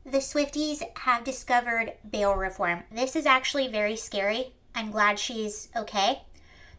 The Swifties have discovered bail reform. This is actually very scary. I'm glad she's okay.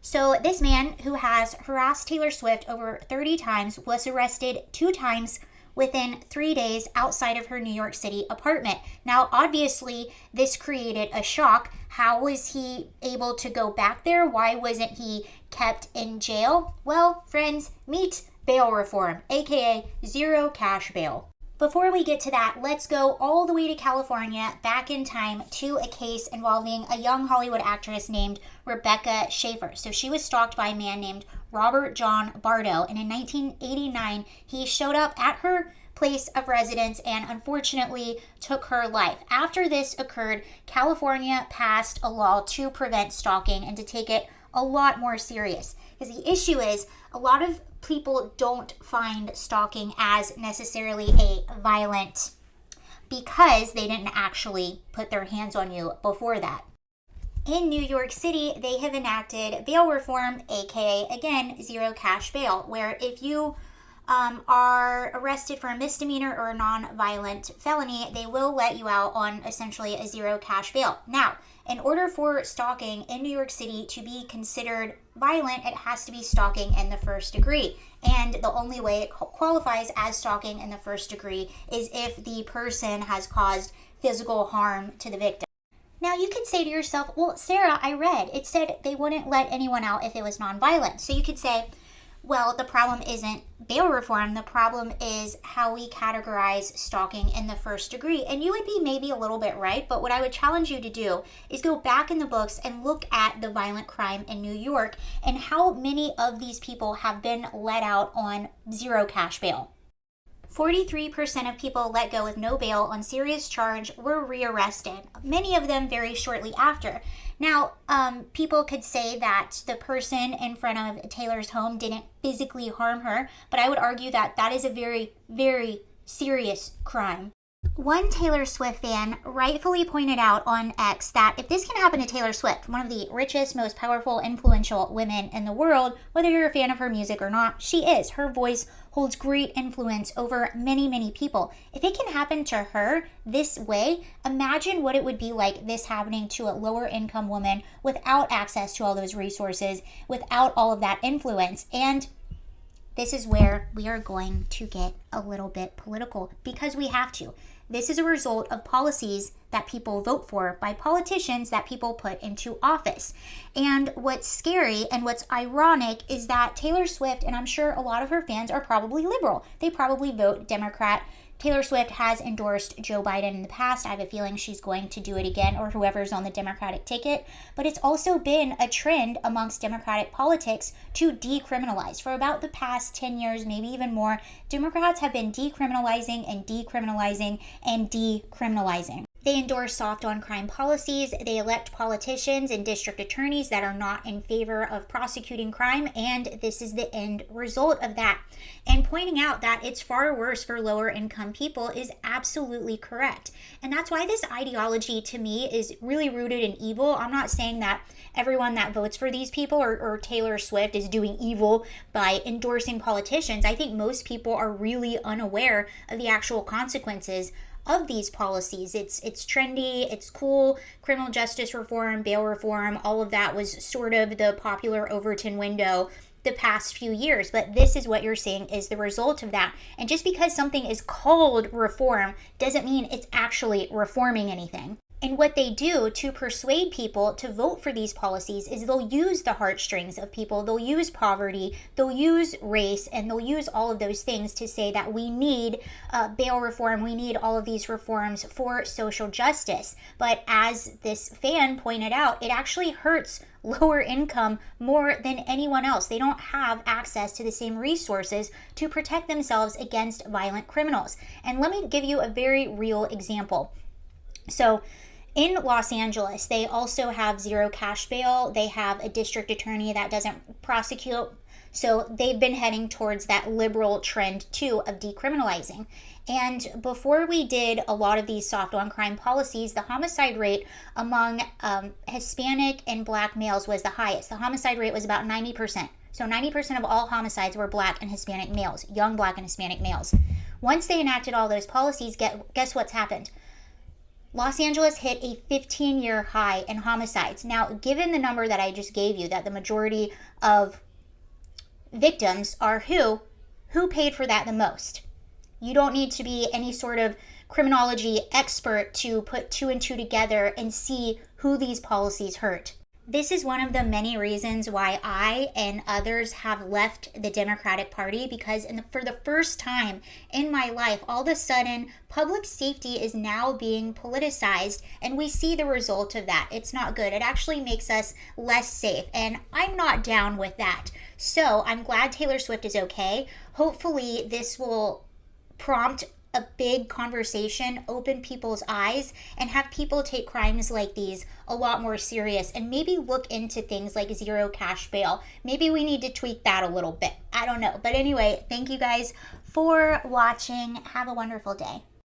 So, this man who has harassed Taylor Swift over 30 times was arrested 2 times within 3 days outside of her New York City apartment. Now, obviously, this created a shock. How was he able to go back there? Why wasn't he kept in jail? Well, friends, meet bail reform, aka zero cash bail. Before we get to that, let's go all the way to California, back in time, to a case involving a young Hollywood actress named Rebecca Schaeffer. So she was stalked by a man named Robert John Bardo, and in 1989, he showed up at her place of residence and unfortunately took her life. After this occurred, California passed a law to prevent stalking and to take it a lot more serious. Because the issue is, a lot of people don't find stalking as necessarily a violent because they didn't actually put their hands on you before that. In New York City, they have enacted bail reform, aka, again, zero cash bail, where if you are arrested for a misdemeanor or a non-violent felony, they will let you out on essentially a zero cash bail. Now, in order for stalking in New York City to be considered violent, it has to be stalking in the first degree. And the only way it qualifies as stalking in the first degree is if the person has caused physical harm to the victim. Now, you could say to yourself, well, Sarah, I read, it said they wouldn't let anyone out if it was non-violent. So you could say, well, the problem isn't bail reform. The problem is how we categorize stalking in the first degree. And you would be maybe a little bit right, but what I would challenge you to do is go back in the books and look at the violent crime in New York and how many of these people have been let out on zero cash bail. 43% of people let go with no bail on serious charge were rearrested, many of them very shortly after. Now, people could say that the person in front of Taylor's home didn't physically harm her, but I would argue that that is a very, very serious crime. One Taylor Swift fan rightfully pointed out on X that if this can happen to Taylor Swift, one of the richest, most powerful, influential women in the world, whether you're a fan of her music or not, she is. Her voice holds great influence over many, many people. If it can happen to her this way, imagine what it would be like this happening to a lower income woman without access to all those resources, without all of that influence. And this is where we are going to get a little bit political because we have to. This is a result of policies that people vote for by politicians that people put into office. And what's scary and what's ironic is that Taylor Swift, and I'm sure a lot of her fans, are probably liberal. They probably vote Democrat. Taylor Swift has endorsed Joe Biden in the past. I have a feeling she's going to do it again, or whoever's on the Democratic ticket. But it's also been a trend amongst Democratic politics to decriminalize. For about the past 10 years, maybe even more, Democrats have been decriminalizing and decriminalizing and decriminalizing. They endorse soft on crime policies. They elect politicians and district attorneys that are not in favor of prosecuting crime, and this is the end result of that. And pointing out that it's far worse for lower income people is absolutely correct. And that's why this ideology to me is really rooted in evil. I'm not saying that everyone that votes for these people or Taylor Swift is doing evil by endorsing politicians. I think most people are really unaware of the actual consequences of these policies. It's trendy, it's cool. Criminal justice reform, bail reform, all of that was sort of the popular Overton window the past few years, but this is what you're seeing is the result of that. And just because something is called reform doesn't mean it's actually reforming anything. And what they do to persuade people to vote for these policies is they'll use the heartstrings of people, they'll use poverty, they'll use race, and they'll use all of those things to say that we need bail reform, we need all of these reforms for social justice. But as this fan pointed out, it actually hurts lower income more than anyone else. They don't have access to the same resources to protect themselves against violent criminals. And let me give you a very real example. So, in Los Angeles, they also have zero cash bail. They have a district attorney that doesn't prosecute. So they've been heading towards that liberal trend too of decriminalizing. And before we did a lot of these soft on crime policies, the homicide rate among Hispanic and Black males was the highest. The homicide rate was about 90%. So 90% of all homicides were Black and Hispanic males, young Black and Hispanic males. Once they enacted all those policies, guess what's happened? Los Angeles hit a 15-year high in homicides. Now, given the number that I just gave you, that the majority of victims are who paid for that the most? You don't need to be any sort of criminology expert to put two and two together and see who these policies hurt. This is one of the many reasons why I and others have left the Democratic Party, because for the first time in my life, all of a sudden, public safety is now being politicized, and we see the result of that. It's not good. It actually makes us less safe, and I'm not down with that. So I'm glad Taylor Swift is okay. Hopefully, this will prompt a big conversation, open people's eyes, and have people take crimes like these a lot more serious, and maybe look into things like zero cash bail. Maybe we need to tweak that a little bit. I don't know. But anyway, thank you guys for watching. Have a wonderful day.